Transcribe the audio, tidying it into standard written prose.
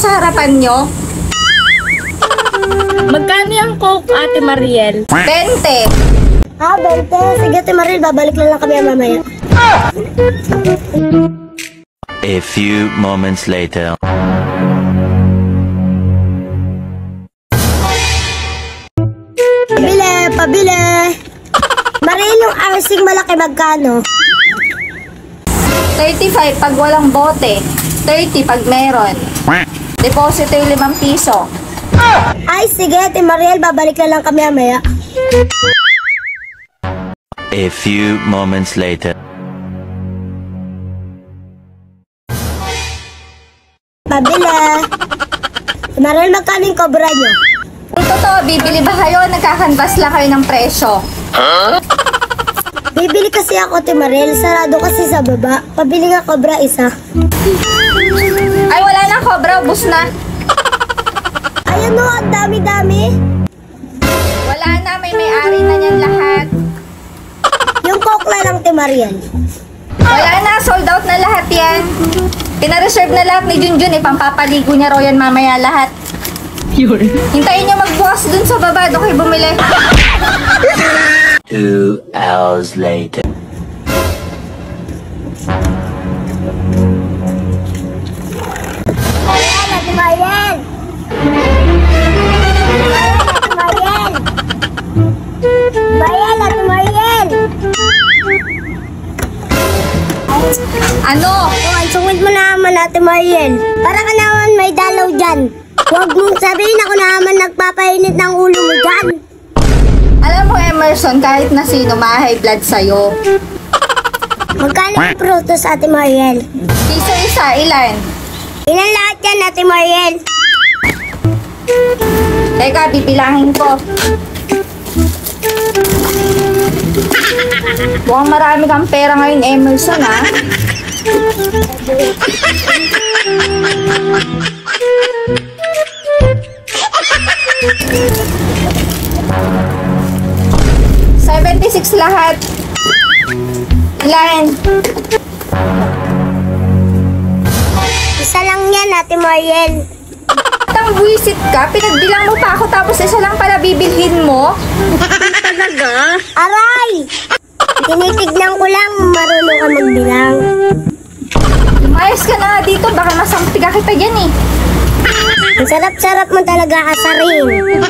sa harapan nyo? Magkano yung Coke, Ate Mariel? 20. 20. Sige, Ate Mariel, babalik lang kami mamaya. A few moments later. Pabili! Mariel, yung arsing malaki magkano? 35 pag walang bote. 30 pag meron. Deposito yung 5 piso. Ay, sige, Ate Mariel, babalik lang kami mamaya. A few moments later. Pabili! Ate Mariel, magkano yung cobra nyo? Kung totoo, bibili ba kayo? Nagkakanvas lang kayo ng presyo. Bibili kasi ako, Ate Mariel. Sarado kasi sa baba. Pabili nga cobra isa. Ay, wala na cobra. Ubus na. Ayan o, ang dami-dami. Wala na. May-ari na niyan lahat. Yung Coke na lang, Ate Mariel. Wala na. Sold out na lahat yan. Pinareserve na lahat ni Junjun. Pampapaligo niya raw yan mamaya lahat. Hintayin niyo magbukas dun sa baba. Doon kayo bumili. 2 hours later. Ayan, Ate Mariel. Bayan, Ate Mariel. Ano? Ang sungod mo naman, Ate Mariel. Para ka naman may dalaw dyan. Huwag mong sabihin ako naman nagpapainit ng ulo mo dyan. Alam mo, Emerson, kahit na sino ma-high blood sa'yo. Magkano ang prutos, Ate Mariel? Piso isa, ilan? Ilan lahat yan, Ate Mariel? Teka, bibilangin ko. Mukhang marami kang pera ngayon, Emerson, ha? $76 lahat. Ilan? Isa lang yan, Ate Mariel. Tang buwisit ka, pinagbilang mo pa ako tapos isa lang pala bibilhin mo? Talaga? Aray! Tinitignan ko lang, marunong ka magbilang. Lumayas ka na nga dito, baka masampi ka kita dyan eh. Ang sarap-sarap mo talaga asarin.